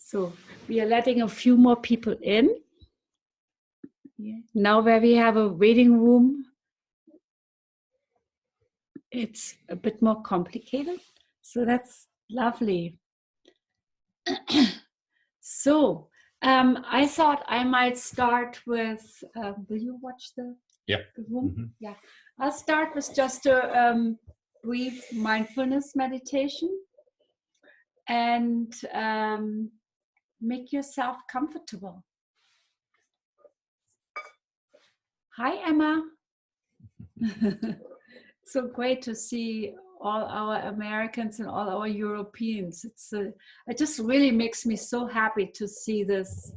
So we are letting a few more people in. Yeah. Now where we have a waiting room, it's a bit more complicated. So that's lovely. So I thought I might start with, will you watch the room? Mm-hmm. Yeah. I'll start with just a brief mindfulness meditation and make yourself comfortable. Hi, Emma. So great to see all our Americans and all our Europeans. It just really makes me so happy to see this.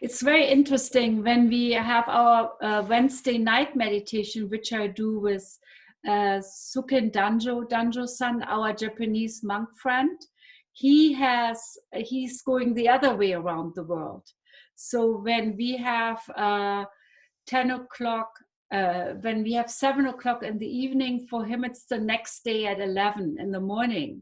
It's very interesting when we have our Wednesday night meditation, which I do with Suken Danjo-san, our Japanese monk friend. He's going the other way around the world. So when we have 10 o'clock, when we have 7 o'clock in the evening, for him it's the next day at 11 in the morning.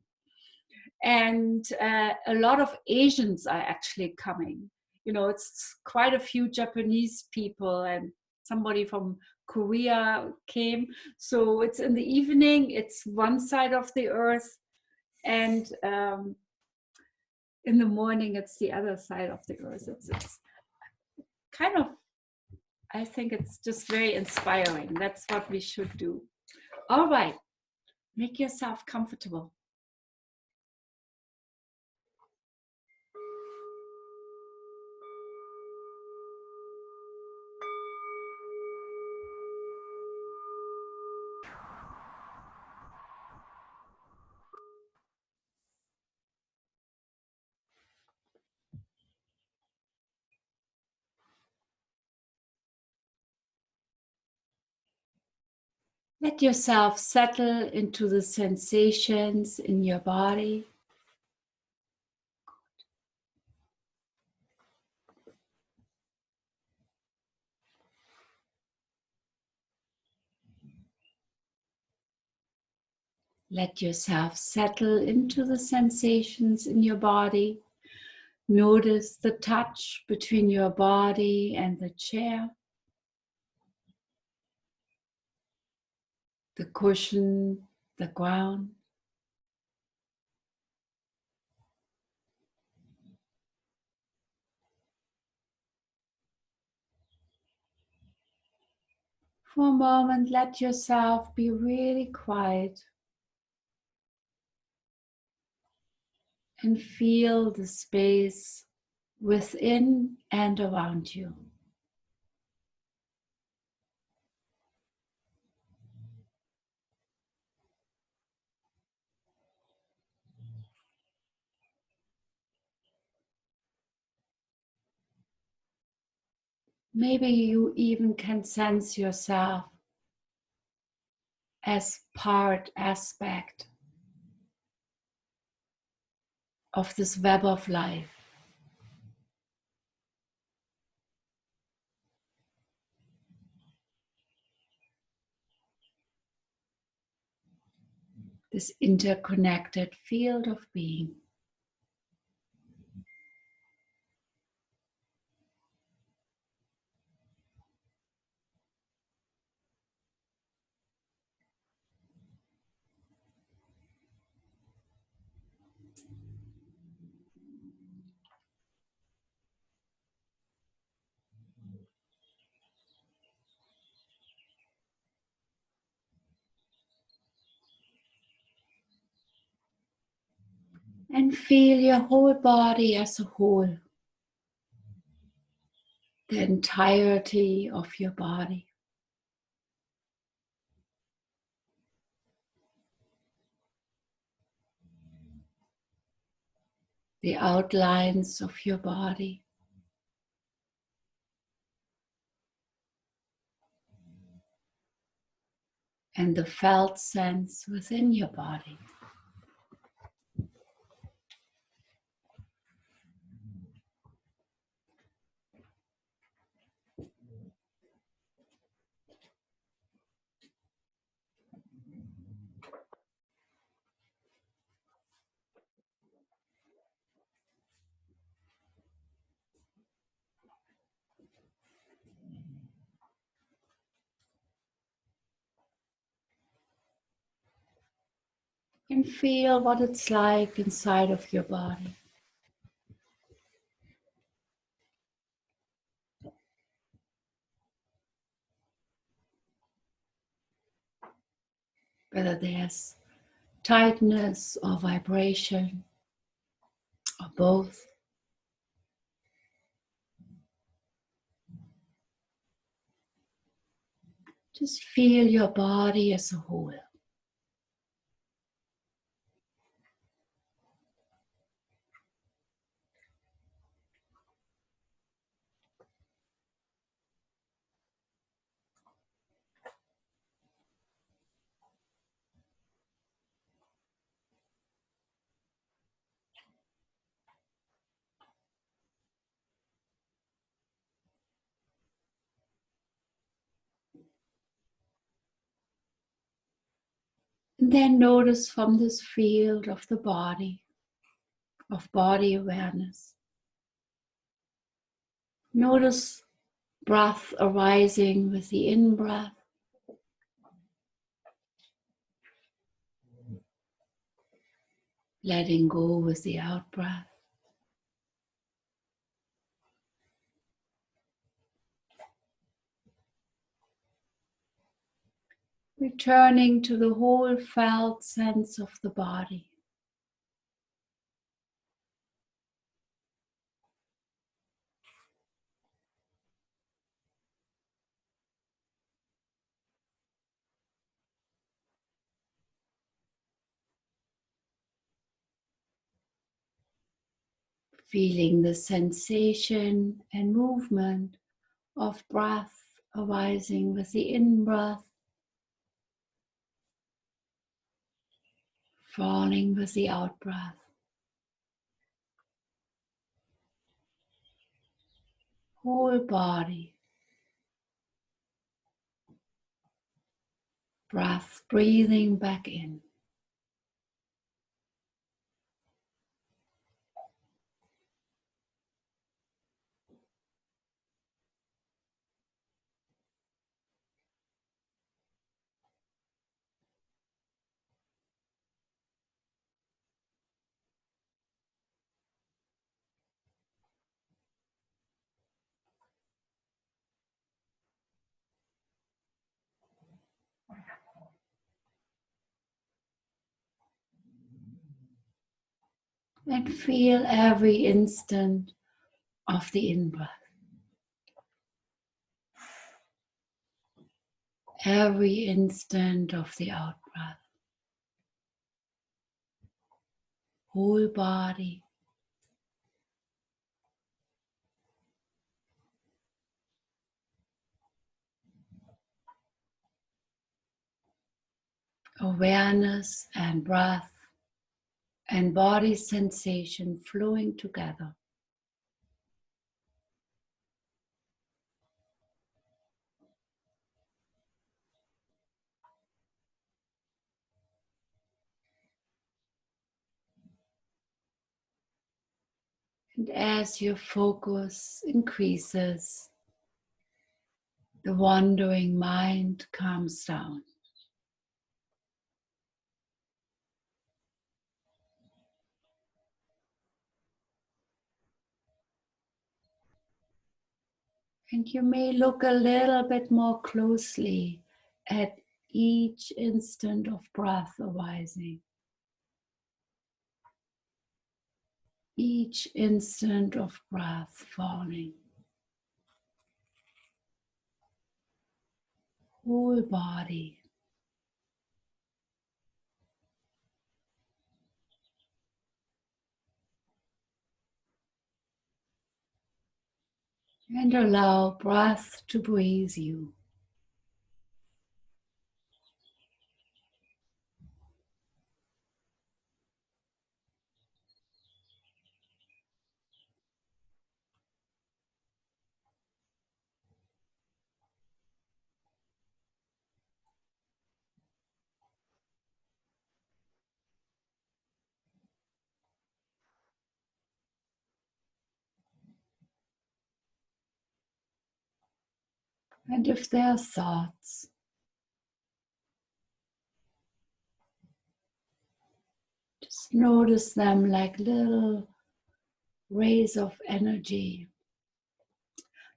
And a lot of Asians are actually coming. You know, it's quite a few Japanese people and somebody from Korea came. So it's in the evening, it's one side of the earth, and in the morning it's the other side of the earth. It's kind of, I think it's just very inspiring. That's what we should do. All right, make yourself comfortable. Let yourself settle into the sensations in your body. Let yourself settle into the sensations in your body. Notice the touch between your body and the chair, the cushion, the ground. For a moment, let yourself be really quiet and feel the space within and around you. Maybe you even can sense yourself as part aspect of this web of life. This interconnected field of being. And feel your whole body as a whole, the entirety of your body. The outlines of your body. And the felt sense within your body. And feel what it's like inside of your body. Whether there's tightness or vibration or both. Just feel your body as a whole. And then notice from this field of the body, of body awareness. Notice breath arising with the in-breath, letting go with the out-breath. Returning to the whole felt sense of the body. Feeling the sensation and movement of breath arising with the in-breath, falling with the out-breath. Whole body. Breath breathing back in. And feel every instant of the in-breath. Every instant of the out-breath. Whole body. Awareness and breath and body sensation flowing together. And as your focus increases, the wandering mind calms down. And you may look a little bit more closely at each instant of breath arising. Each instant of breath falling. Whole body. And allow breath to breathe you. And if there are thoughts, Just notice them like little rays of energy,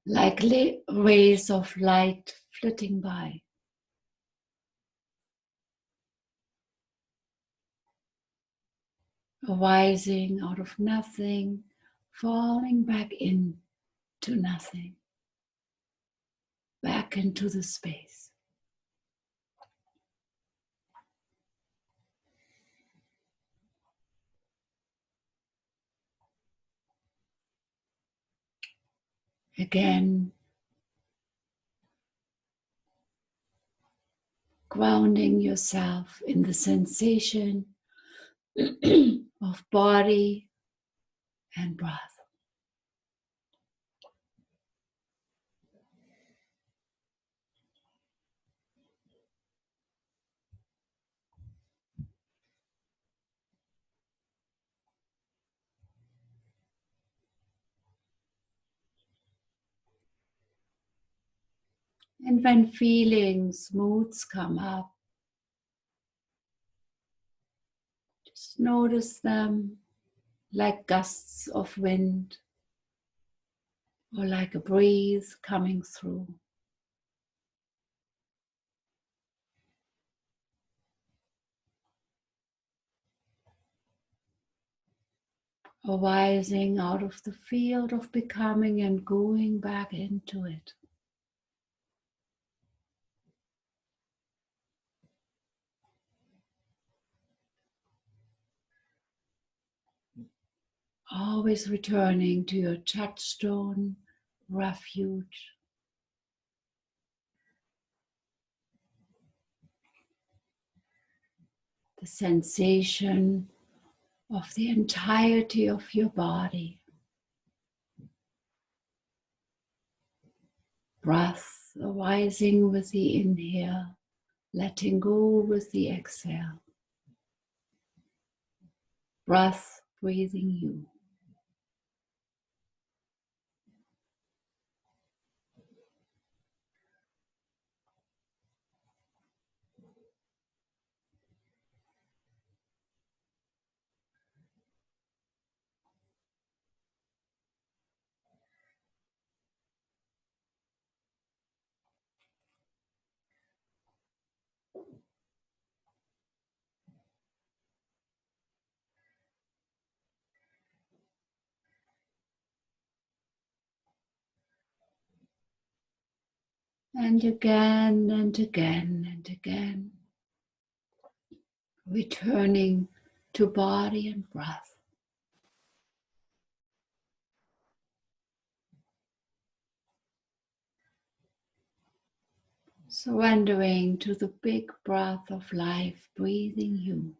like rays of light flitting by. Arising out of nothing, falling back into nothing, back into the space. Again, grounding yourself in the sensation of body and breath. And when feelings, moods come up, just notice them like gusts of wind or like a breeze coming through. Arising out of the field of becoming and going back into it. Always returning to your touchstone, refuge. The sensation of the entirety of your body. Breath arising with the inhale, letting go with the exhale. Breath breathing you. And again and again and again, returning to body and breath. Surrendering to the big breath of life, breathing you.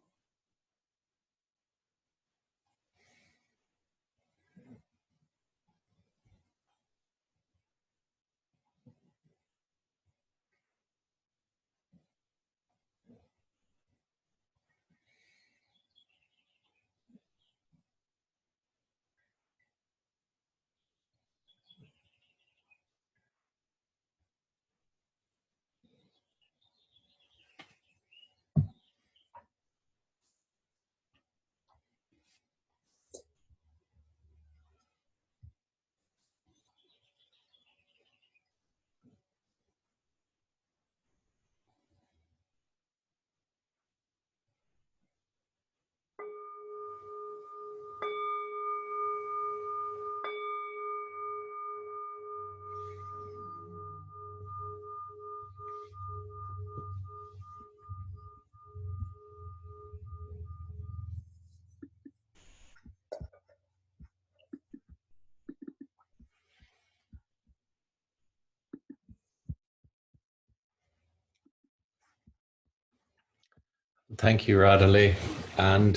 Thank you, Radhule. And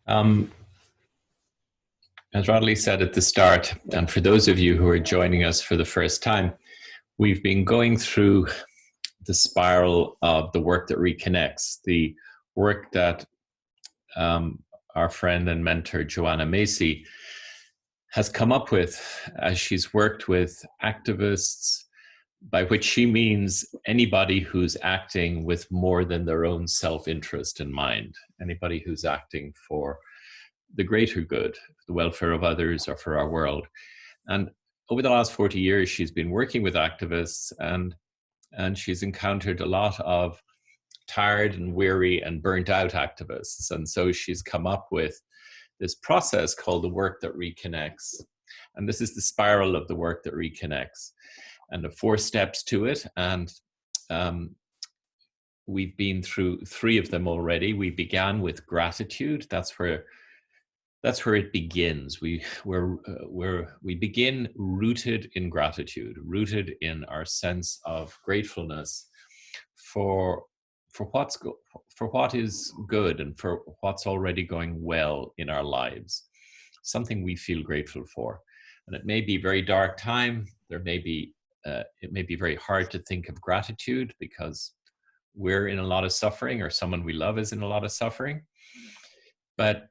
as Radhule said at the start, and for those of you who are joining us for the first time, we've been going through the spiral of the work that reconnects, the work that our friend and mentor Joanna Macy has come up with as she's worked with activists, by which she means anybody who's acting with more than their own self-interest in mind, anybody who's acting for the greater good, the welfare of others, or for our world. And over the last 40 years, she's been working with activists, and she's encountered a lot of tired and weary and burnt out activists. And so she's come up with this process called the work that reconnects. And this is the spiral of the work that reconnects. And the 4 steps to it. And we've been through 3 of them already. We began with gratitude. That's where it begins. We begin rooted in gratitude, rooted in our sense of gratefulness for what is good and for what's already going well in our lives. Something we feel grateful for. And it may be a very dark time. It may be very hard to think of gratitude because we're in a lot of suffering, or someone we love is in a lot of suffering. But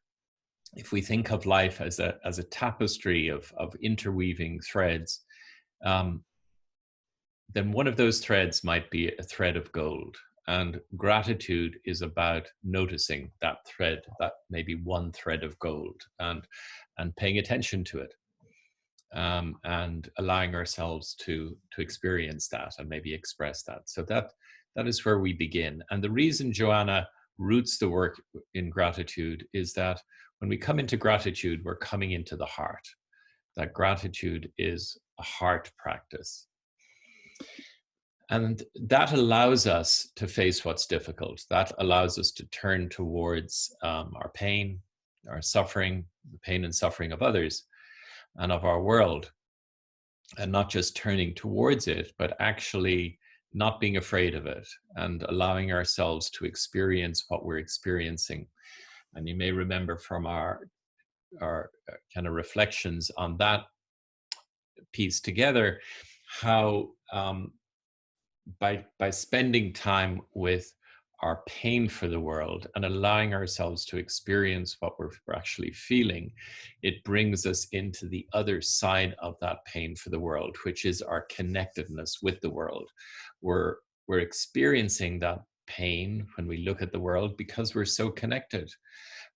if we think of life as a tapestry of interweaving threads, then one of those threads might be a thread of gold. And gratitude is about noticing that thread, that maybe one thread of gold, and paying attention to it, and allowing ourselves to experience that and maybe express that. So that is where we begin. And the reason Joanna roots the work in gratitude is that when we come into gratitude, we're coming into the heart. That gratitude is a heart practice. And that allows us to face what's difficult. That allows us to turn towards our pain, our suffering, the pain and suffering of others and of our world. And not just turning towards it, but actually not being afraid of it and allowing ourselves to experience what we're experiencing. And you may remember from our kind of reflections on that piece together, how by spending time with our pain for the world and allowing ourselves to experience what we're actually feeling, it brings us into the other side of that pain for the world, which is our connectedness with the world. We're experiencing that pain when we look at the world because we're so connected,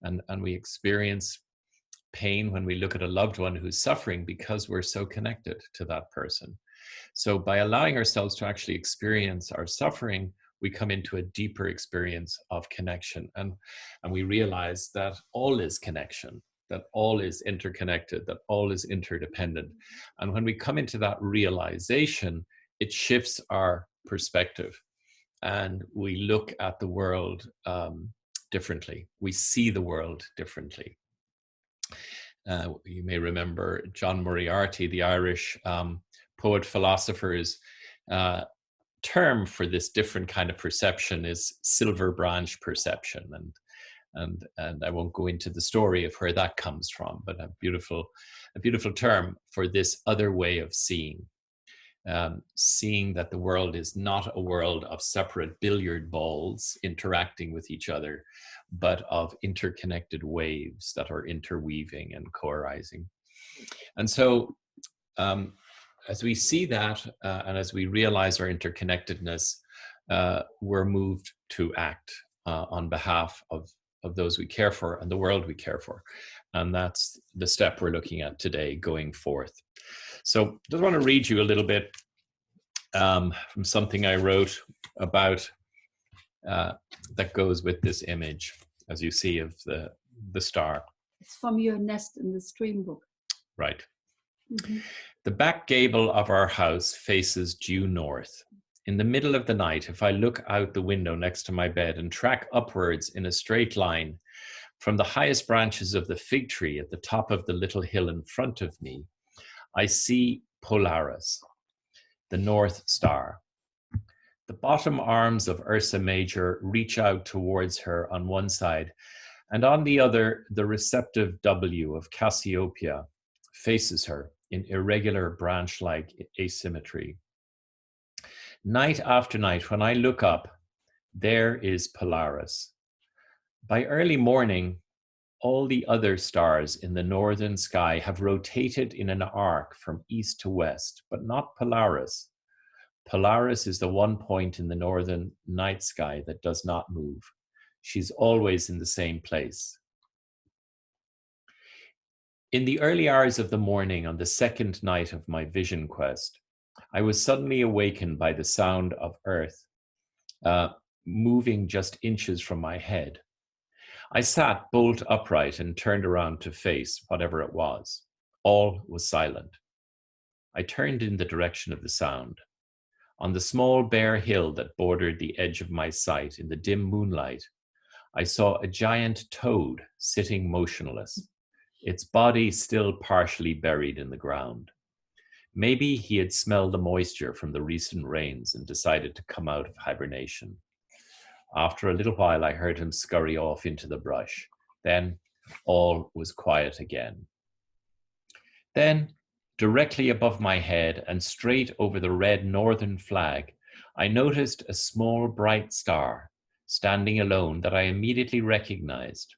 and we experience pain when we look at a loved one who's suffering because we're so connected to that person. So by allowing ourselves to actually experience our suffering, we come into a deeper experience of connection, and we realize that all is connection, that all is interconnected, that all is interdependent. And when we come into that realization, it shifts our perspective, and we look at the world differently. We see the world differently. You may remember John Moriarty, the Irish poet philosopher's term for this different kind of perception is silver branch perception, and I won't go into the story of where that comes from, but a beautiful term for this other way of seeing. Seeing that the world is not a world of separate billiard balls interacting with each other, but of interconnected waves that are interweaving and co-arising. And so as we see that, and as we realize our interconnectedness, we're moved to act on behalf of those we care for and the world we care for. And that's the step we're looking at today going forth. So just want to read you a little bit from something I wrote about that goes with this image, as you see, of the star. It's from your Nest in the Stream book. Right. Mm-hmm. The back gable of our house faces due north. In the middle of the night, if I look out the window next to my bed and track upwards in a straight line from the highest branches of the fig tree at the top of the little hill in front of me, I see Polaris, the North Star. The bottom arms of Ursa Major reach out towards her on one side, and on the other, the receptive W of Cassiopeia faces her in irregular branch-like asymmetry. Night after night, when I look up, there is Polaris. By early morning, all the other stars in the northern sky have rotated in an arc from east to west, but not Polaris. Polaris is the one point in the northern night sky that does not move. She's always in the same place. In the early hours of the morning on the second night of my vision quest, I was suddenly awakened by the sound of earth moving just inches from my head. I sat bolt upright and turned around to face whatever it was. All was silent. I turned in the direction of the sound. On the small bare hill that bordered the edge of my sight in the dim moonlight, I saw a giant toad sitting motionless, its body still partially buried in the ground. Maybe he had smelled the moisture from the recent rains and decided to come out of hibernation. After a little while, I heard him scurry off into the brush. Then all was quiet again. Then, directly above my head and straight over the red northern flag, I noticed a small bright star standing alone that I immediately recognized.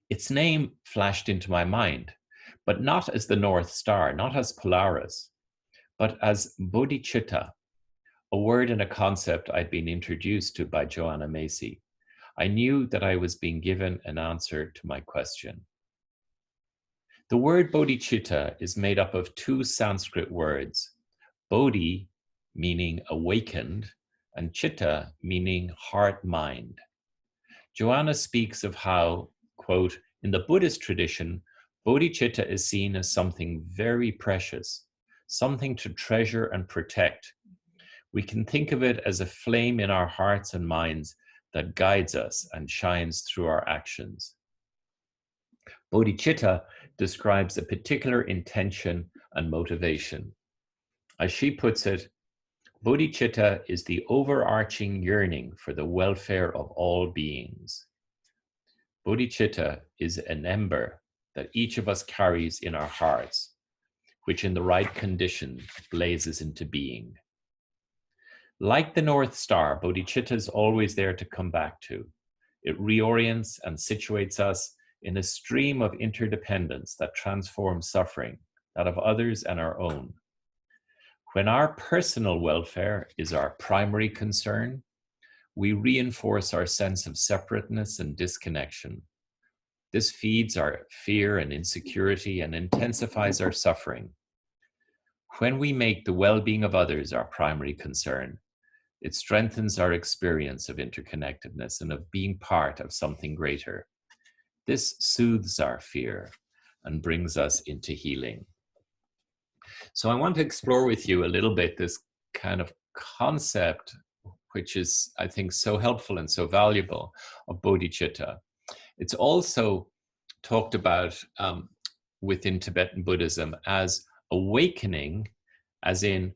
Its name flashed into my mind, but not as the North Star, not as Polaris, but as bodhicitta, a word and a concept I'd been introduced to by Joanna Macy. I knew that I was being given an answer to my question. The word bodhicitta is made up of two Sanskrit words, bodhi meaning awakened, and chitta meaning heart-mind. Joanna speaks of how, quote, in the Buddhist tradition, bodhicitta is seen as something very precious, something to treasure and protect. We can think of it as a flame in our hearts and minds that guides us and shines through our actions. Bodhicitta describes a particular intention and motivation. As she puts it, bodhicitta is the overarching yearning for the welfare of all beings. Bodhicitta is an ember that each of us carries in our hearts, which in the right condition blazes into being. Like the North Star, bodhicitta is always there to come back to. It reorients and situates us in a stream of interdependence that transforms suffering, that of others and our own. When our personal welfare is our primary concern, we reinforce our sense of separateness and disconnection. This feeds our fear and insecurity and intensifies our suffering. When we make the well-being of others our primary concern, it strengthens our experience of interconnectedness and of being part of something greater. This soothes our fear and brings us into healing. So I want to explore with you a little bit this kind of concept, which is, I think, so helpful and so valuable, of bodhicitta. It's also talked about within Tibetan Buddhism as awakening, as in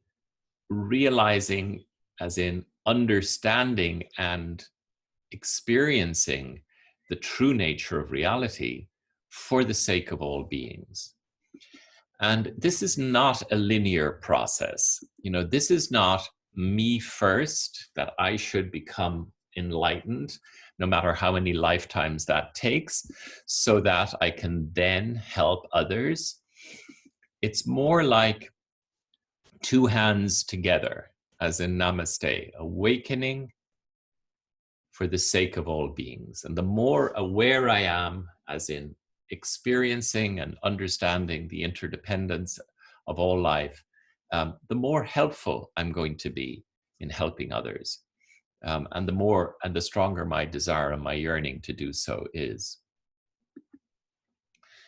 realizing, as in understanding and experiencing the true nature of reality for the sake of all beings. And this is not a linear process. You know, this is not me first, that I should become enlightened, no matter how many lifetimes that takes, so that I can then help others. It's more like two hands together, as in namaste, awakening for the sake of all beings. And the more aware I am, as in experiencing and understanding the interdependence of all life, the more helpful I'm going to be in helping others. And the stronger my desire and my yearning to do so is.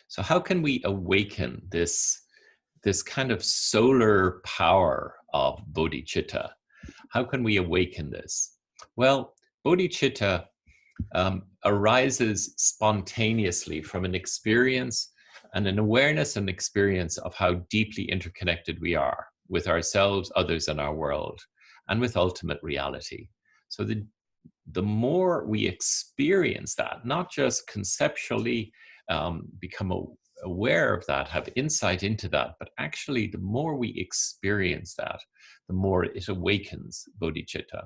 So how can we awaken this kind of solar power of bodhicitta? How can we awaken this? Well, bodhicitta arises spontaneously from an experience and an awareness and experience of how deeply interconnected we are with ourselves, others, and our world, and with ultimate reality. So the more we experience that, not just conceptually become aware of that, have insight into that, but actually the more we experience that, the more it awakens bodhicitta.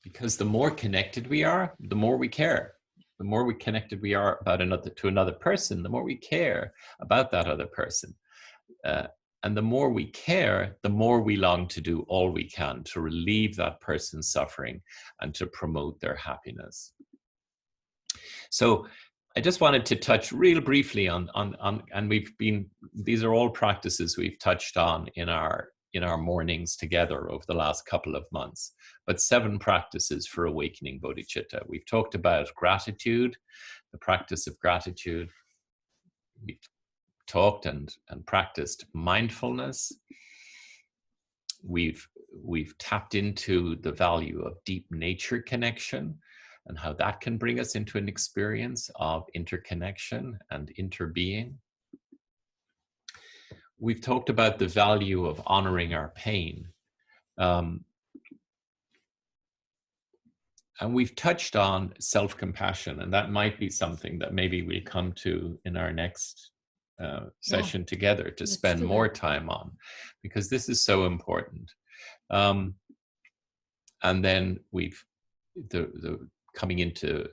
Because the more connected we are, the more we care. The more connected we are about another person, the more we care about that other person. And the more we care, the more we long to do all we can to relieve that person's suffering and to promote their happiness. So I just wanted to touch real briefly on and these are all practices we've touched on in our mornings together over the last couple of months, but 7 practices for awakening bodhicitta. We've talked about gratitude, the practice of gratitude. We've talked and practiced mindfulness. We've tapped into the value of deep nature connection and how that can bring us into an experience of interconnection and interbeing. We've talked about the value of honoring our pain. And we've touched on self-compassion, and that might be something that maybe we'll come to in our next session together to spend more time on, because this is so important. And then we've the coming into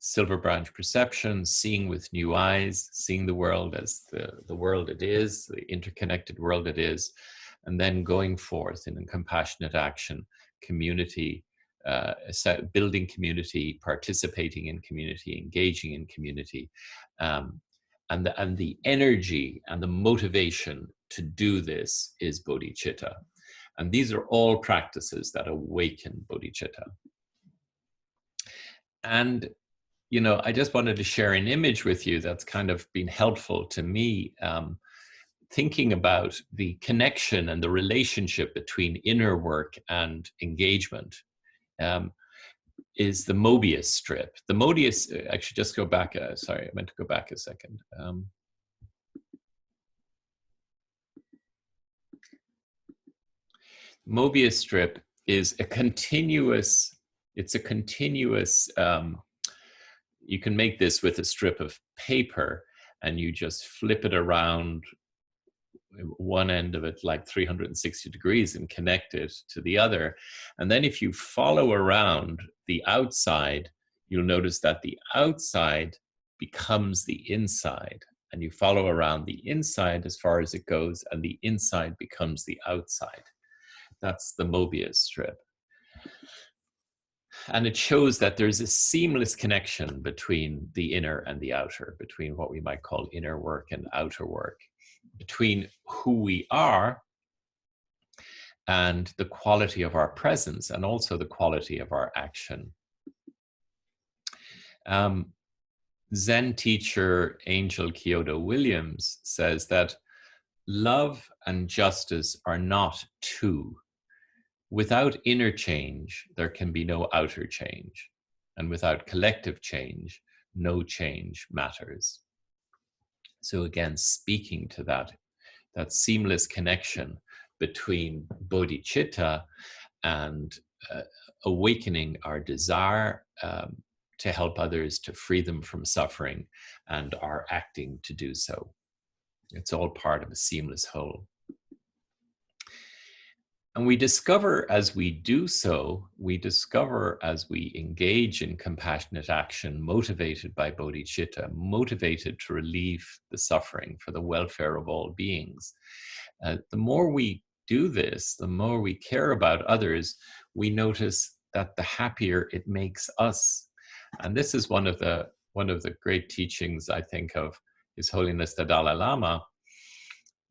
silver branch perception, seeing with new eyes, seeing the world as the world it is, the interconnected world it is, and then going forth in compassionate action, community, building community, participating in community, engaging in community, and the energy and the motivation to do this is bodhicitta. And these are all practices that awaken bodhicitta. And, you know, I just wanted to share an image with you that's kind of been helpful to me, thinking about the connection and the relationship between inner work and engagement. Is the Mobius strip. The Mobius, actually just go back, sorry, I meant to go back a second. Mobius strip is a continuous, it's a continuous, you can make this with a strip of paper and you just flip it around one end of it like 360 degrees and connect it to the other. And then if you follow around the outside, you'll notice that the outside becomes the inside, and you follow around the inside as far as it goes, and the inside becomes the outside. That's the Mobius strip. And it shows that there's a seamless connection between the inner and the outer, between what we might call inner work and outer work, between who we are and the quality of our presence, and also the quality of our action. Zen teacher Angel Kyoto Williams says that love and justice are not two. Without inner change, there can be no outer change. And without collective change, no change matters. So again, speaking to that seamless connection between bodhicitta and awakening our desire to help others, to free them from suffering, and our acting to do so. It's all part of a seamless whole. And we discover as we do so, as we engage in compassionate action, motivated by bodhicitta, motivated to relieve the suffering for the welfare of all beings. The more we do this, the more we care about others, we notice that the happier it makes us. And this is one of the great teachings, I think, of His Holiness the Dalai Lama,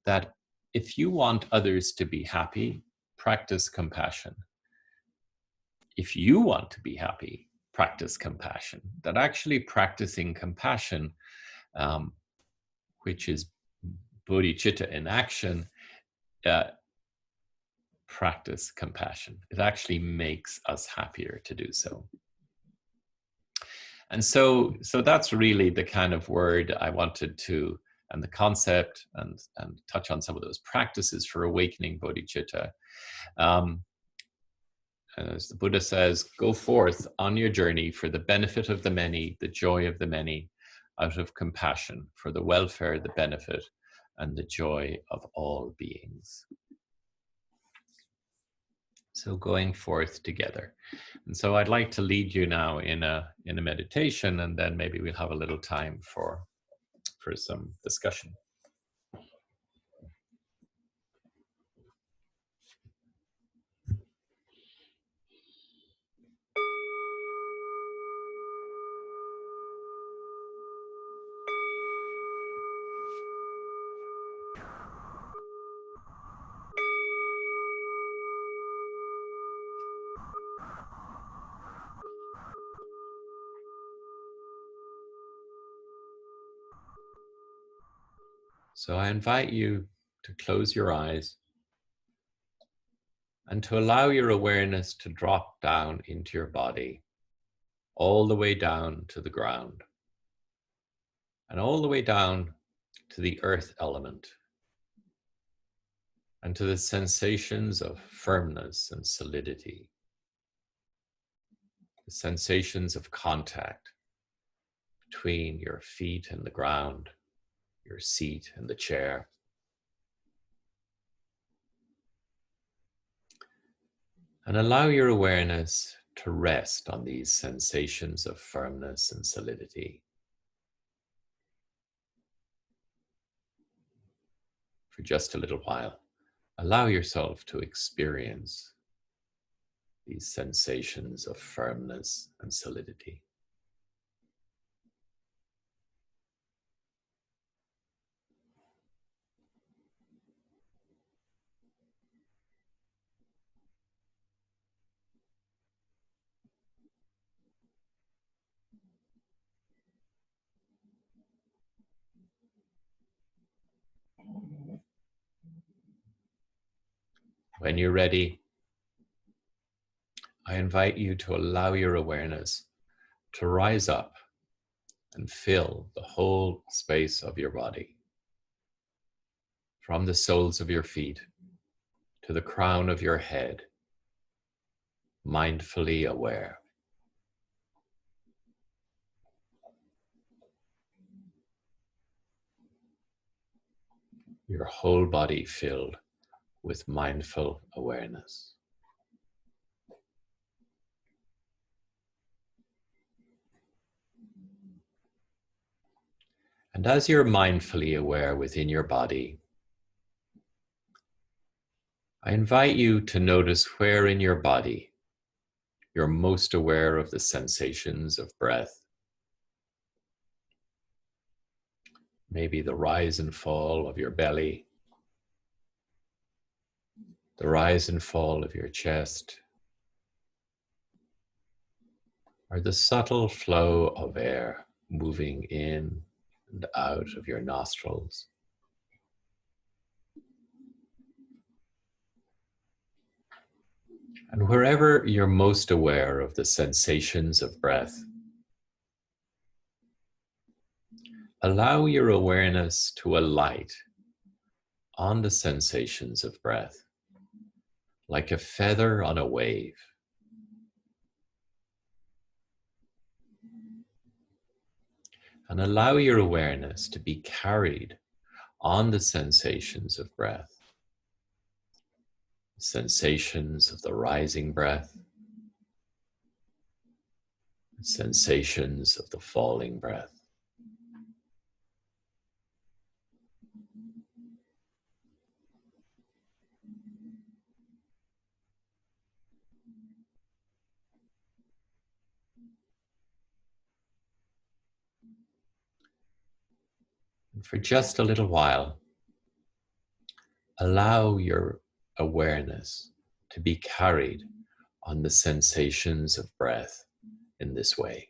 that if you want others to be happy, practice compassion. If you want to be happy, practice compassion. That actually practicing compassion, which is bodhicitta in action, practice compassion. It actually makes us happier to do so. And so that's really the kind of word I wanted to, and the concept, and touch on some of those practices for awakening bodhicitta. As the Buddha says, go forth on your journey for the benefit of the many, the joy of the many, out of compassion for the welfare, the benefit, and the joy of all beings. So going forth together. And so I'd like to lead you now in a meditation, and then maybe we'll have a little time for some discussion. So I invite you to close your eyes and to allow your awareness to drop down into your body, all the way down to the ground, and all the way down to the earth element, and to the sensations of firmness and solidity, the sensations of contact between your feet and the ground, your seat and the chair. And allow your awareness to rest on these sensations of firmness and solidity for just a little while. Allow yourself to experience these sensations of firmness and solidity. When you're ready, I invite you to allow your awareness to rise up and fill the whole space of your body, from the soles of your feet to the crown of your head, mindfully aware. Your whole body filled with mindful awareness. And as you're mindfully aware within your body, I invite you to notice where in your body you're most aware of the sensations of breath. Maybe the rise and fall of your belly, the rise and fall of your chest, or the subtle flow of air moving in and out of your nostrils. And wherever you're most aware of the sensations of breath, allow your awareness to alight on the sensations of breath, like a feather on a wave. And allow your awareness to be carried on the sensations of breath, sensations of the rising breath, sensations of the falling breath. And for just a little while, allow your awareness to be carried on the sensations of breath in this way.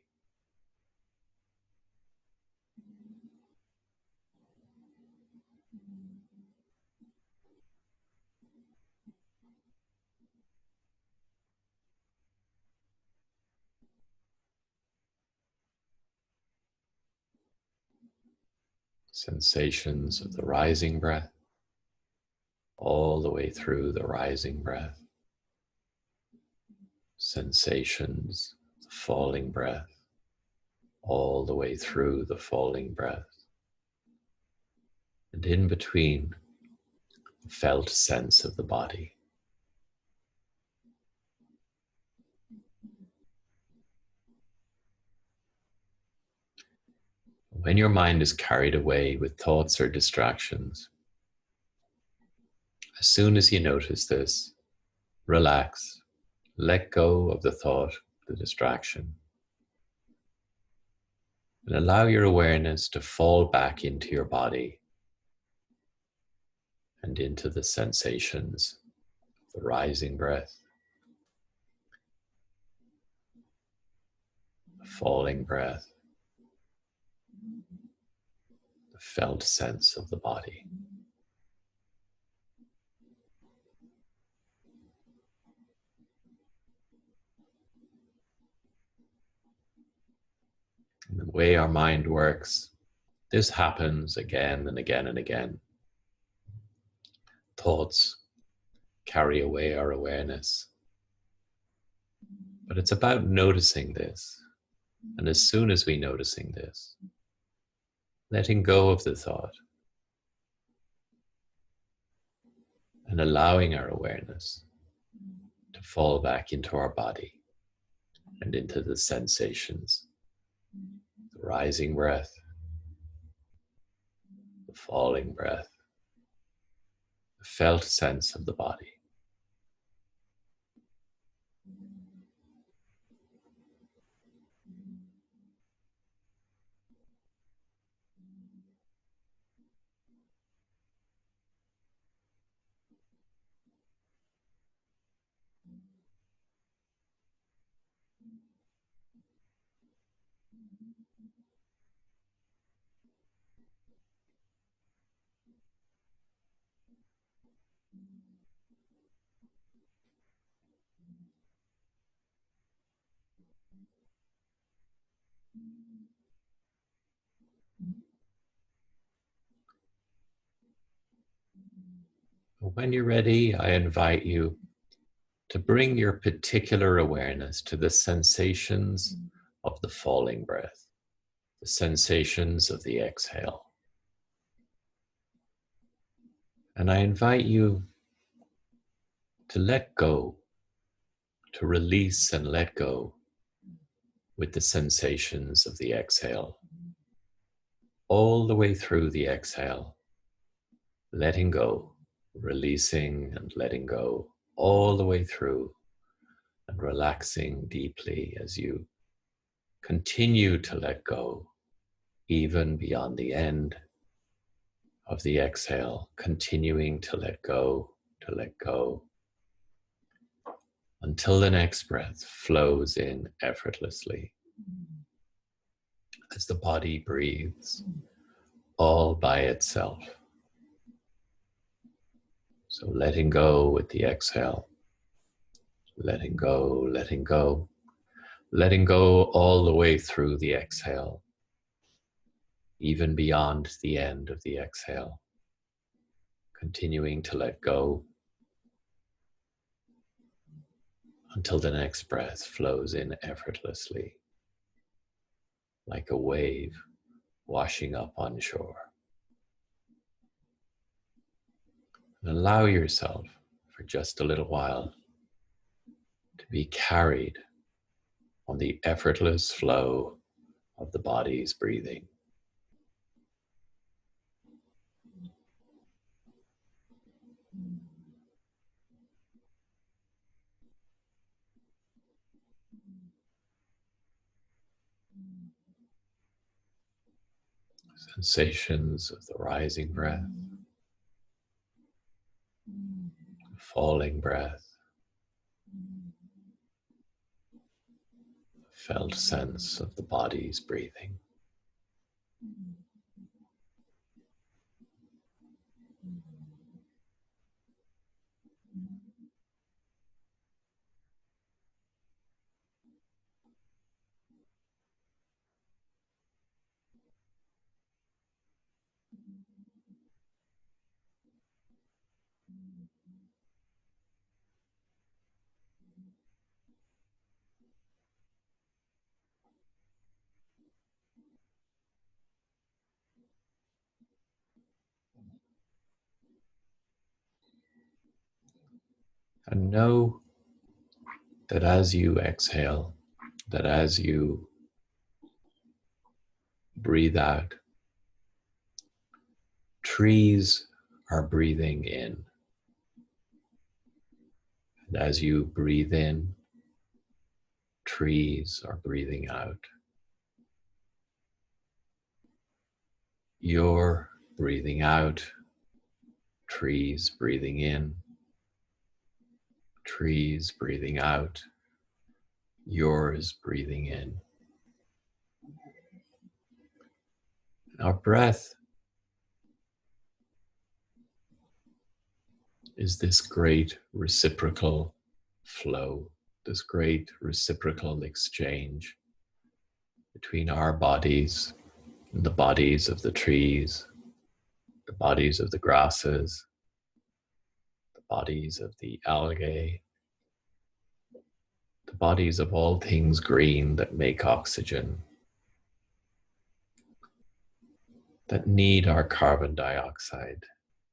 Sensations of the rising breath, all the way through the rising breath. Sensations of the falling breath, all the way through the falling breath. And in between, the felt sense of the body. When your mind is carried away with thoughts or distractions, as soon as you notice this, relax, let go of the thought, the distraction, and allow your awareness to fall back into your body and into the sensations of the rising breath, the falling breath, the felt sense of the body. And the way our mind works, this happens again and again and again. Thoughts carry away our awareness. But it's about noticing this. And as soon as we noticing this, letting go of the thought and allowing our awareness to fall back into our body and into the sensations, the rising breath, the falling breath, the felt sense of the body. When you're ready, I invite you to bring your particular awareness to the sensations of the falling breath, the sensations of the exhale. And I invite you to let go, to release and let go with the sensations of the exhale, all the way through the exhale, letting go, releasing and letting go all the way through, and relaxing deeply as you continue to let go, even beyond the end of the exhale, continuing to let go, until the next breath flows in effortlessly as the body breathes all by itself. So letting go with the exhale, letting go, letting go, letting go all the way through the exhale, even beyond the end of the exhale, continuing to let go until the next breath flows in effortlessly, like a wave washing up on shore. And allow yourself for just a little while to be carried on the effortless flow of the body's breathing. Sensations of the rising breath, the falling breath, felt sense of the body's breathing. And know that as you exhale, that as you breathe out, trees are breathing in. And as you breathe in, trees are breathing out. You're breathing out, trees breathing in, trees breathing out, yours breathing in. Our breath is this great reciprocal flow, this great reciprocal exchange between our bodies and the bodies of the trees, the bodies of the grasses, the bodies of the algae, the bodies of all things green that make oxygen, that need our carbon dioxide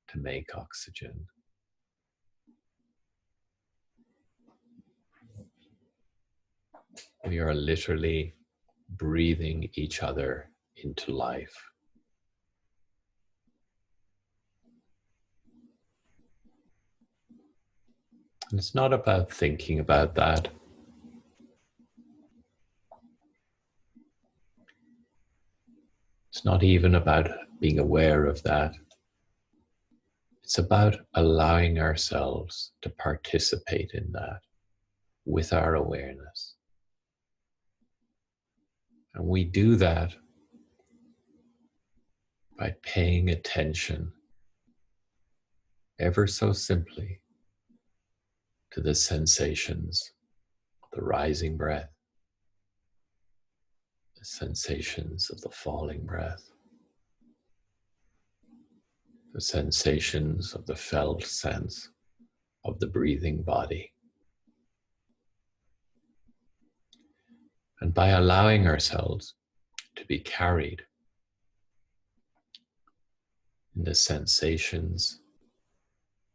to make oxygen. We are literally breathing each other into life. And it's not about thinking about that. It's not even about being aware of that. It's about allowing ourselves to participate in that with our awareness. And we do that by paying attention ever so simply to the sensations of the rising breath, the sensations of the falling breath, the sensations of the felt sense of the breathing body. And by allowing ourselves to be carried in the sensations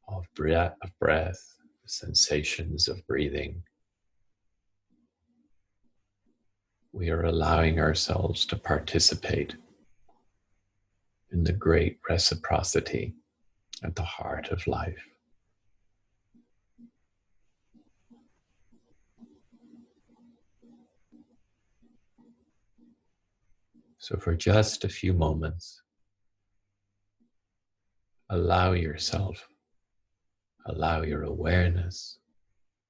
of breath, the sensations of breathing, we are allowing ourselves to participate in the great reciprocity at the heart of life. So for just a few moments, allow yourself, allow your awareness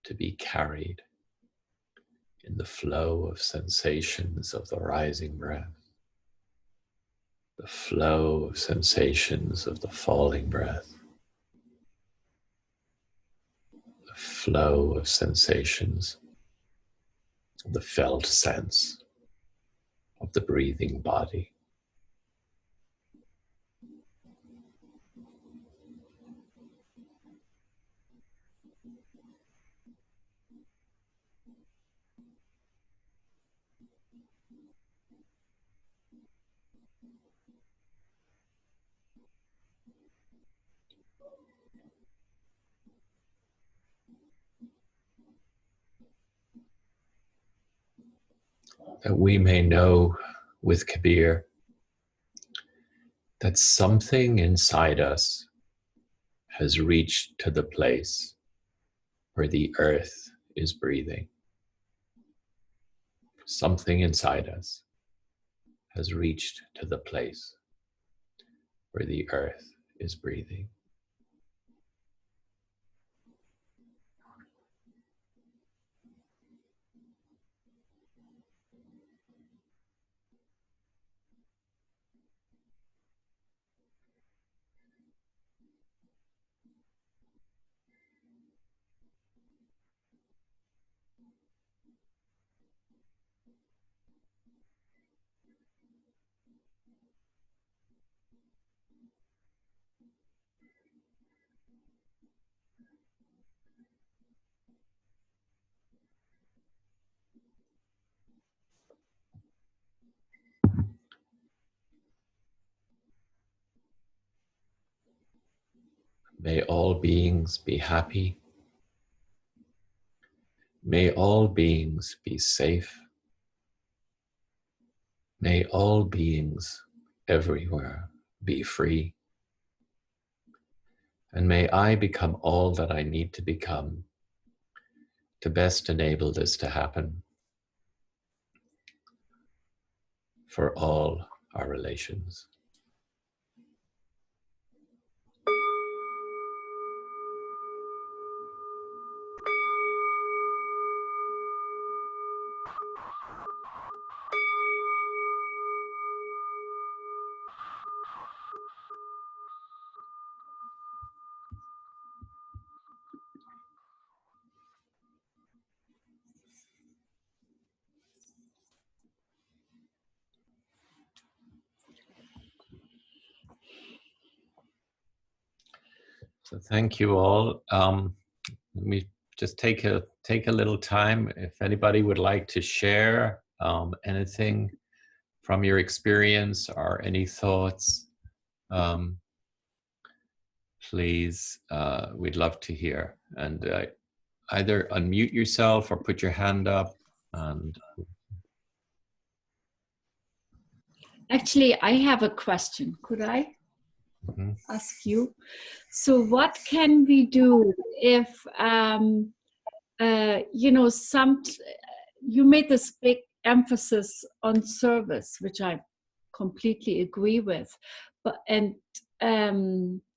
to be carried in the flow of sensations of the rising breath, the flow of sensations of the falling breath, the flow of sensations of the felt sense of the breathing body. That we may know with Kabir that something inside us has reached to the place where the earth is breathing. Something inside us has reached to the place where the earth is breathing. May all beings be happy. May all beings be safe. May all beings everywhere be free. And may I become all that I need to become to best enable this to happen for all our relations. So thank you all. Let me just take a little time. If anybody would like to share anything from your experience or any thoughts, please, we'd love to hear. And either unmute yourself or put your hand up. And actually, I have a question. Could I ask you? So what can we do if, you made this big emphasis on service, which I completely agree with, and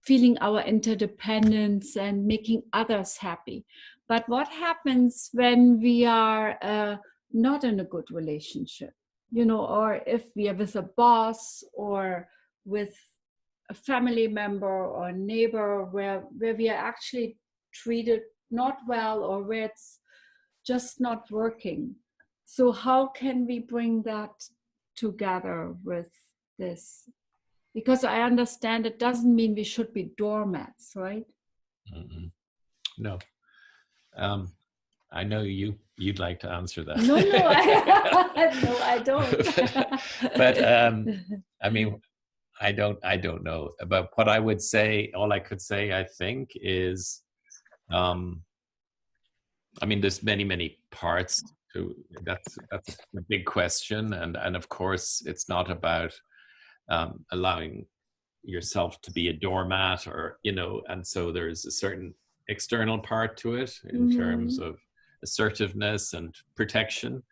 feeling our interdependence and making others happy. But what happens when we are not in a good relationship, or if we are with a boss or with a family member or a neighbor where we are actually treated not well, or where it's just not working? So how can we bring that together with this? Because I understand it doesn't mean we should be doormats, right? No. I know you'd like to answer that. No, I don't. But I mean, I don't know. But what I would say, all I could say, I think, is, I mean, there's many parts to that's a big question, and of course, it's not about allowing yourself to be a doormat, or and so there's a certain external part to it in terms of assertiveness and protection.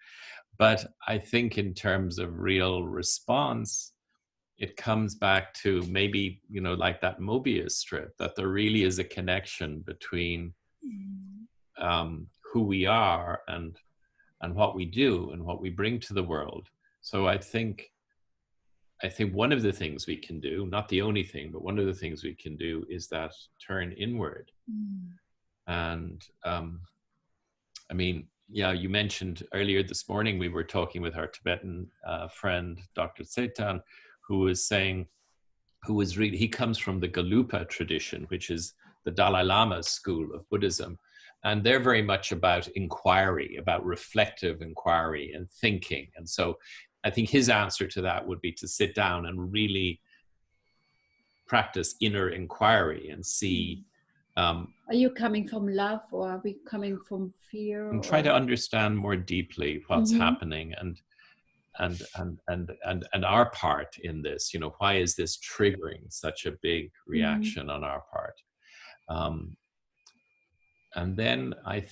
But I think in terms of real response, it comes back to maybe, like that Mobius strip, that there really is a connection between who we are and what we do and what we bring to the world. So I think one of the things we can do, not the only thing, but one of the things we can do, is that turn inward. And I mean, yeah, you mentioned earlier this morning, we were talking with our Tibetan friend, Dr. Tsetan, who was saying, he comes from the Galupa tradition, which is the Dalai Lama's school of Buddhism. And they're very much about inquiry, about reflective inquiry and thinking. And so I think his answer to that would be to sit down and really practice inner inquiry and see. Are you coming from love, or are we coming from fear? And try to understand more deeply what's happening and our part in this. Why is this triggering such a big reaction on our part? And then I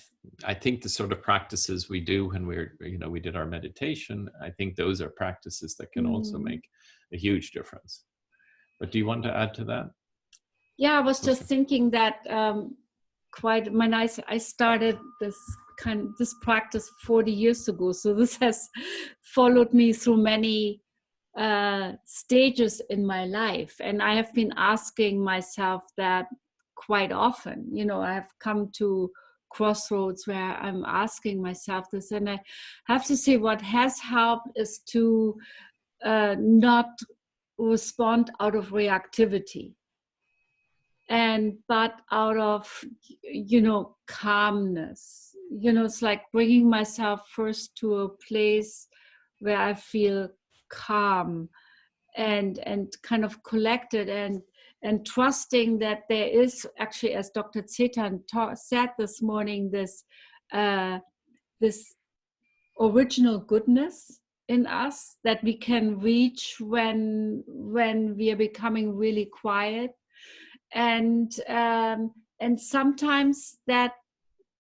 think the sort of practices we do when we did our meditation, I think those are practices that can also make a huge difference. But do you want to add to that? Yeah, I was just thinking that when I started this practice 40 years ago, so this has followed me through many stages in my life, and I have been asking myself that quite often. I have come to crossroads where I'm asking myself this, and I have to say what has helped is to not respond out of reactivity, but out of calmness. It's like bringing myself first to a place where I feel calm and kind of collected, and trusting that there is actually, as Dr. Tsetan said this morning, this original goodness in us that we can reach when we are becoming really quiet, and sometimes that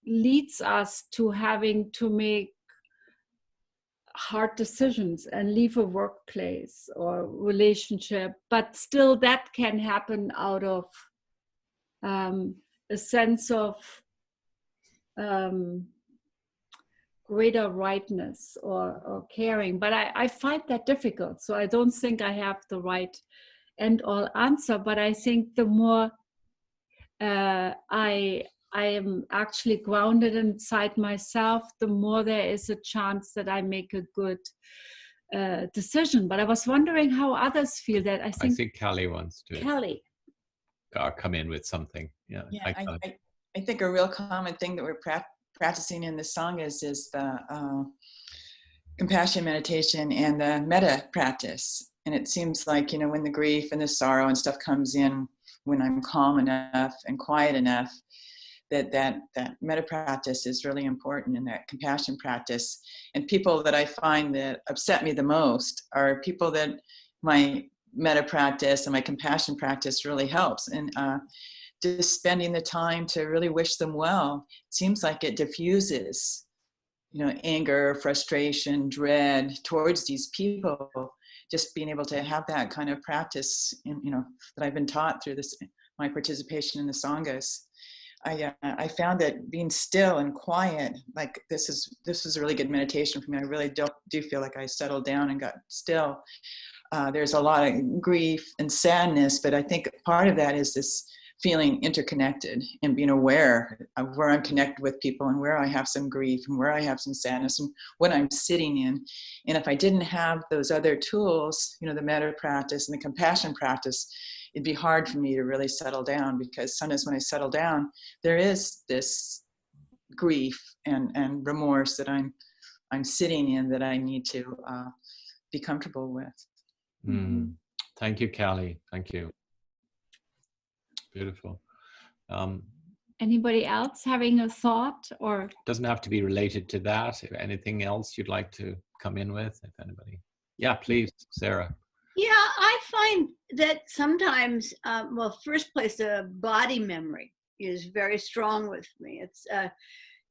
leads us to having to make hard decisions and leave a workplace or relationship, but still that can happen out of a sense of greater rightness or caring. But I find that difficult, so I don't think I have the right end all answer. But I think the more I am actually grounded inside myself, the more there is a chance that I make a good decision. But I was wondering how others feel that. I think Callie wants to. Callie. come in with something. Yeah, Yeah, I think a real common thing that we're practicing in the song is the compassion meditation and the metta practice. And it seems like, you know, when the grief and the sorrow and stuff comes in, when I'm calm enough and quiet enough, that metta practice is really important, and that compassion practice. And people that I find that upset me the most are people that my metta practice and my compassion practice really helps. And just spending the time to really wish them well, it seems like it diffuses, you know, anger, frustration, dread towards these people. Just being able to have that kind of practice, you know, that I've been taught through this, my participation in the sanghas. I found that being still and quiet, like this is a really good meditation for me. I really do feel like I settled down and got still. There's a lot of grief and sadness, but I think part of that is this feeling interconnected and being aware of where I'm connected with people and where I have some grief and where I have some sadness and what I'm sitting in. And if I didn't have those other tools, you know, the metta practice and the compassion practice, it'd be hard for me to really settle down, because sometimes when I settle down, there is this grief and remorse that I'm sitting in that I need to be comfortable with. Mm. Thank you, Callie. Thank you. Beautiful. Anybody else having a thought, or doesn't have to be related to that? If anything else you'd like to come in with, if anybody. Yeah, please, Sarah. Yeah, I find that sometimes, well, first place, the body memory is very strong with me. It's,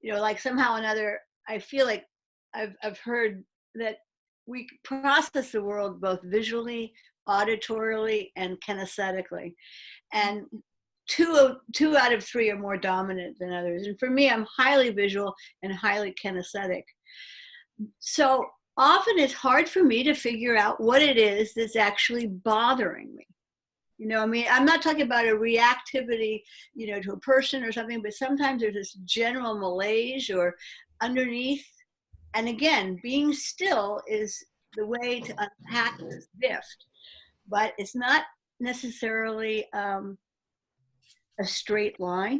you know, like somehow or another, I feel like I've heard that we process the world both visually, auditorily, and kinesthetically. And two out of three are more dominant than others. And for me, I'm highly visual and highly kinesthetic. So often it's hard for me to figure out what it is that's actually bothering me. You know, I mean, I'm not talking about a reactivity, you know, to a person or something, but sometimes there's this general malaise or underneath. And again, being still is the way to unpack this gift, but it's not necessarily a straight line.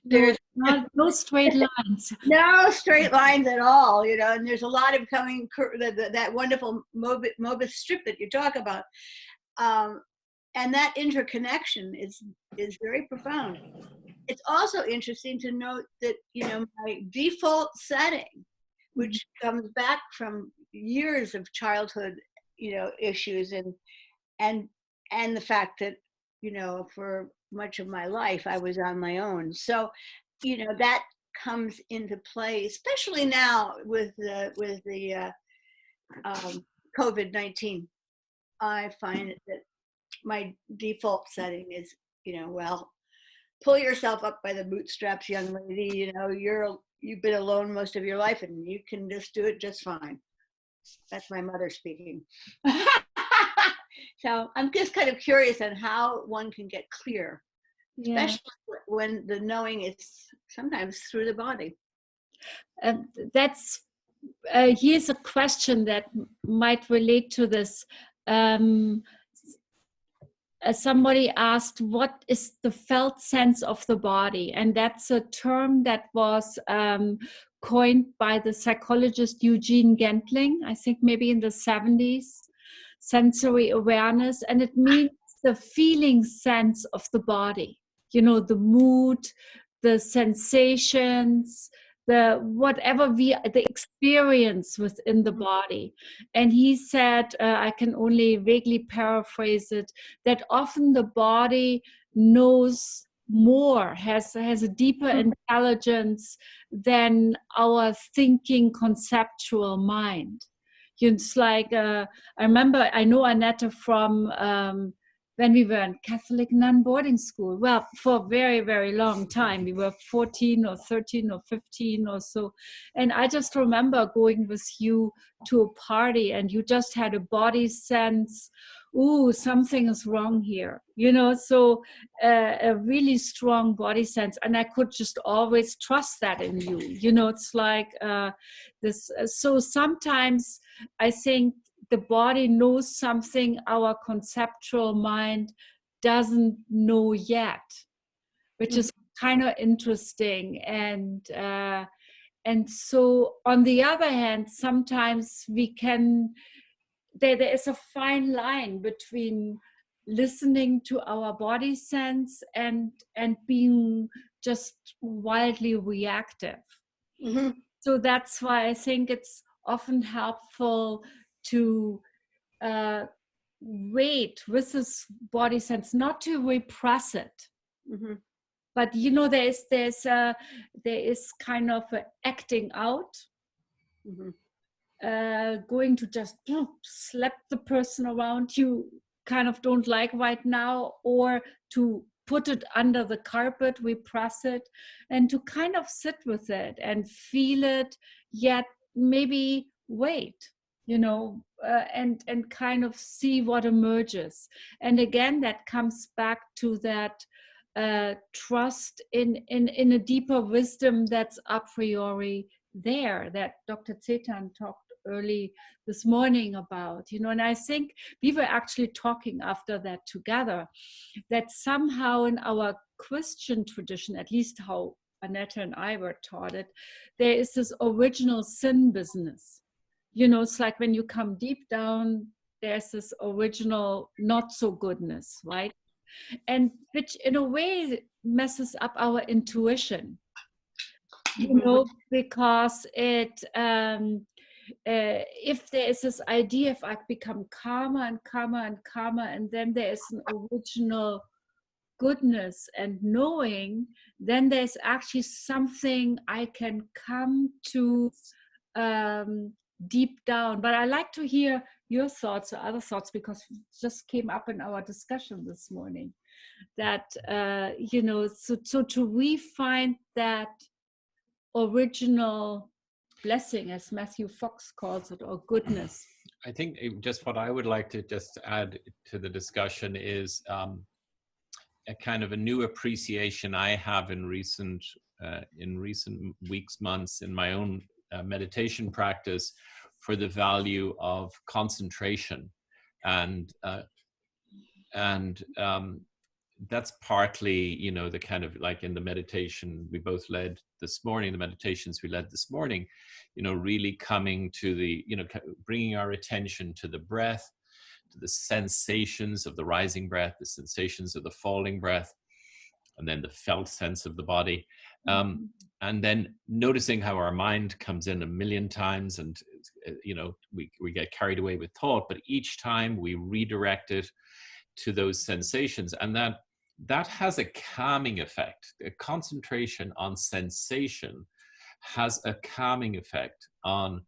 There's no straight lines. No straight lines at all, you know, and there's a lot of coming, that wonderful Mobius strip that you talk about. And that interconnection is very profound. It's also interesting to note that, you know, my default setting, which comes back from years of childhood, you know, issues and the fact that, you know, for much of my life I was on my own. So, you know, that comes into play, especially now with the COVID-19. I find that my default setting is, you know, well, pull yourself up by the bootstraps, young lady. You know, you've been alone most of your life, and you can just do it just fine. That's my mother speaking. So I'm just kind of curious on how one can get clear, especially when the knowing is sometimes through the body. Here's a question that might relate to this. Somebody asked, what is the felt sense of the body? And that's a term that was coined by the psychologist Eugene Gentling, I think maybe in the 70s, sensory awareness. And it means the feeling sense of the body, you know, the mood, the sensations, the experience within the body. And he said, I can only vaguely paraphrase it, that often the body knows more, has a deeper intelligence than our thinking conceptual mind. It's like, I know Annette from when we were in Catholic non-boarding school. Well, for a very, very long time. We were 14 or 13 or 15 or so. And I just remember going with you to a party and you just had a body sense, ooh, something is wrong here. You know, so a really strong body sense. And I could just always trust that in you. You know, it's like this. So sometimes I think the body knows something our conceptual mind doesn't know yet, which is kind of interesting. And so on the other hand, sometimes we can, there is a fine line between listening to our body sense and being just wildly reactive. So that's why I think it's often helpful to wait with this body sense, not to repress it. But you know, there is kind of a acting out, going to just slap the person around you kind of don't like right now, or to put it under the carpet, repress it, and to kind of sit with it and feel it, yet maybe wait, you know, and kind of see what emerges. And again, that comes back to that trust in a deeper wisdom that's a priori there, that Dr. Tsetan talked early this morning about, you know. And I think we were actually talking after that together, that somehow in our Christian tradition, at least how Annette and I were taught it, there is this original sin business. You know, it's like when you come deep down, there's this original not so goodness, right? And which in a way messes up our intuition, you know, because it if there is this idea, if I become calmer and calmer and calmer, and then there is an original goodness and knowing, then there's actually something I can come to deep down. But I like to hear your thoughts or other thoughts, because it just came up in our discussion this morning, that you know, so to refine that original blessing, as Matthew Fox calls it, or goodness. I think just what I would like to just add to the discussion is a kind of a new appreciation I have in recent weeks, months, in my own meditation practice, for the value of concentration, and that's partly, you know, the kind of, like in the meditation we both led this morning, the meditations we led this morning, you know, really coming to the, you know, bringing our attention to the breath, to the sensations of the rising breath, the sensations of the falling breath, and then the felt sense of the body. And then noticing how our mind comes in a million times, and, you know, we get carried away with thought, but each time we redirect it to those sensations, and that has a calming effect. A concentration on sensation has a calming effect on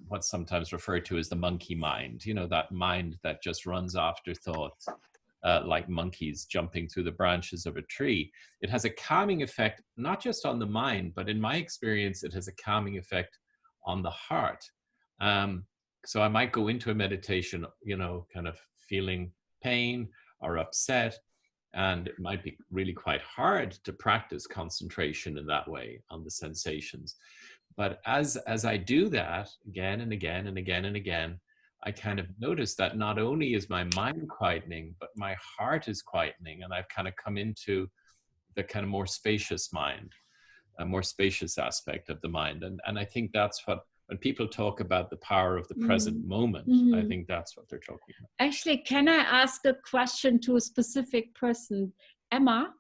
what's sometimes referred to as the monkey mind, you know, that mind that just runs after thoughts, like monkeys jumping through the branches of a tree. It has a calming effect, not just on the mind, but in my experience, it has a calming effect on the heart. So I might go into a meditation, you know, kind of feeling pain or upset, and it might be really quite hard to practice concentration in that way on the sensations. But as I do that again and again and again and again, I kind of notice that not only is my mind quietening, but my heart is quietening, and I've kind of come into the kind of more spacious mind, a more spacious aspect of the mind. And I think that's what, when people talk about the power of the present moment, I think that's what they're talking about. Actually, can I ask a question to a specific person? Emma?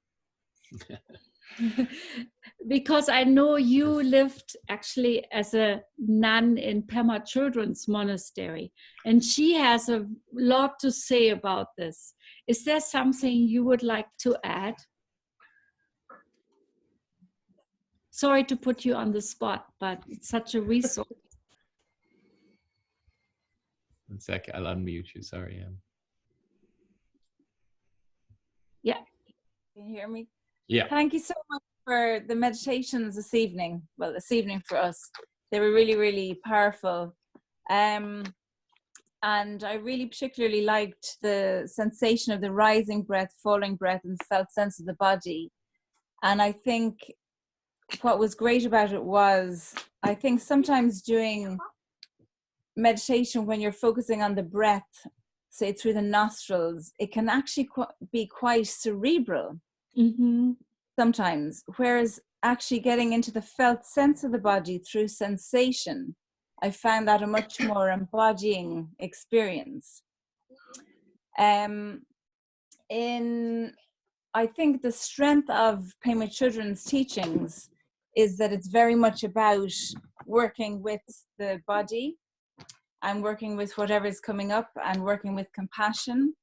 Because I know you lived actually as a nun in Pema Children's Monastery, and she has a lot to say about this. Is there something you would like to add? Sorry to put you on the spot, but it's such a resource. 1 sec, I'll unmute you. Sorry. Yeah. Can you hear me? Yeah. Thank you so much for the meditations this evening. Well, this evening for us. They were really, really powerful. And I really particularly liked the sensation of the rising breath, falling breath, and the felt sense of the body. And I think what was great about it was, I think sometimes doing meditation when you're focusing on the breath say through the nostrils, it can actually be quite cerebral sometimes, whereas actually getting into the felt sense of the body through sensation, I found that a much more embodying experience. I think the strength of Pema Chodron's teachings is that it's very much about working with the body and working with whatever is coming up and working with compassion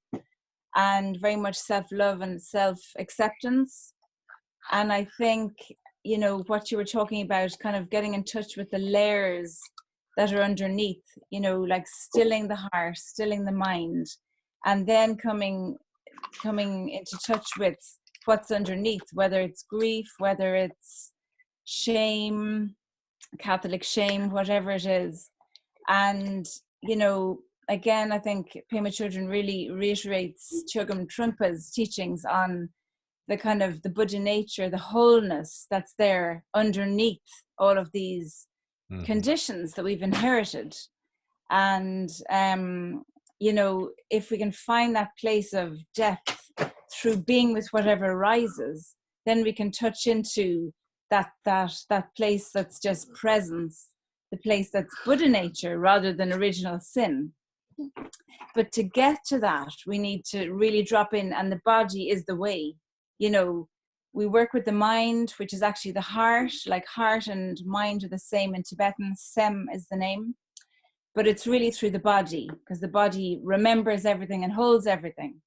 and very much self-love and self-acceptance. And I think, you know, what you were talking about, kind of getting in touch with the layers that are underneath, you know, like stilling the heart, stilling the mind, and then coming into touch with what's underneath, whether it's grief, whether it's shame, Catholic shame, whatever it is. And, you know, again, I think Pema Chodron really reiterates Chogyam Trungpa's teachings on the kind of the Buddha nature, the wholeness that's there underneath all of these conditions that we've inherited. And, you know, if we can find that place of depth through being with whatever arises, then we can touch into that place that's just presence, the place that's Buddha nature rather than original sin. But to get to that, we need to really drop in, and the body is the way. You know, we work with the mind, which is actually the heart, like heart and mind are the same in Tibetan, Sem is the name. But it's really through the body, because the body remembers everything and holds everything.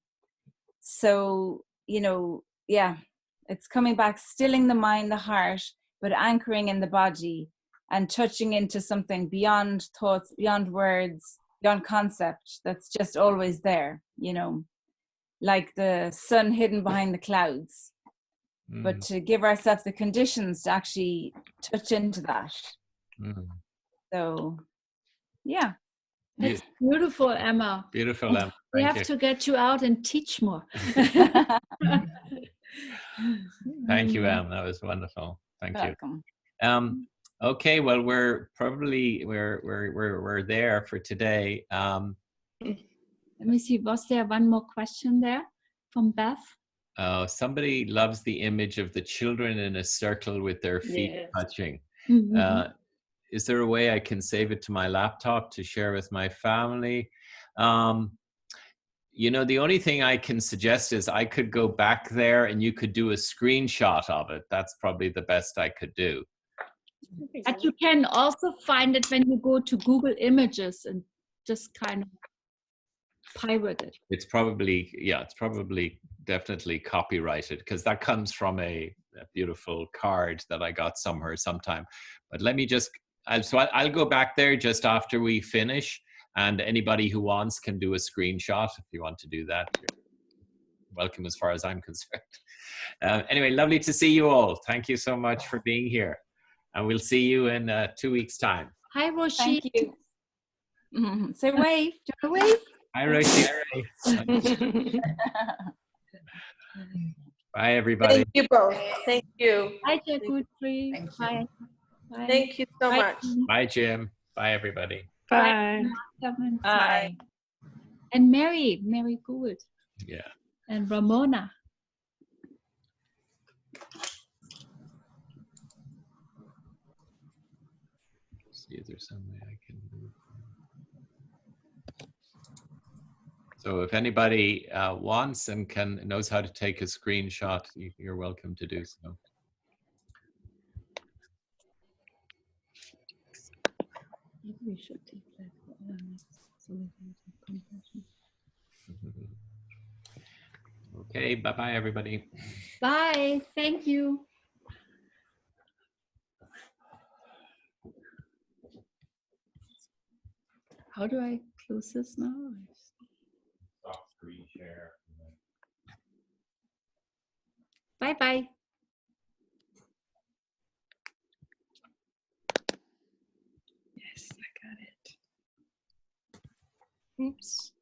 So, you know, yeah, it's coming back, stilling the mind, the heart, but anchoring in the body and touching into something beyond thoughts, beyond words, beyond concept, that's just always there, you know, like the sun hidden behind the clouds. But to give ourselves the conditions to actually touch into that. So, yeah. It's beautiful, Emma. Beautiful, Emma. We have to get you out and teach more. Thank you, Em. That was wonderful. Thank you. Welcome. Okay, well, we're there for today. Let me see. Was there one more question there from Beth? Somebody loves the image of the children in a circle with their feet touching. Is there a way I can save it to my laptop to share with my family? You know, the only thing I can suggest is I could go back there and you could do a screenshot of it. That's probably the best I could do. But you can also find it when you go to Google Images and just kind of pirate it. It's probably, yeah, it's probably definitely copyrighted, because that comes from a beautiful card that I got somewhere sometime. But let me just, I'll go back there just after we finish, and anybody who wants can do a screenshot if you want to do that. You're welcome as far as I'm concerned. Anyway, lovely to see you all. Thank you so much for being here. And we'll see you in 2 weeks' time. Hi, Roshi. Thank you. Say wave. Do you want to wave? Hi, Roshi. Bye, everybody. Thank you both. Thank you. Hi, Jagutri. Bye. Bye. Thank you so much. Bye, Jim. Bye, everybody. Bye. Bye. And Mary Gould. Yeah. And Ramona. See if there's some way I can move. So if anybody wants and knows how to take a screenshot, you're welcome to do so. Maybe we should take that so we can have compassion. Okay, bye-bye, everybody. Bye. Thank you. How do I close this now? Stop screen share. Bye-bye. Yes, I got it. Oops.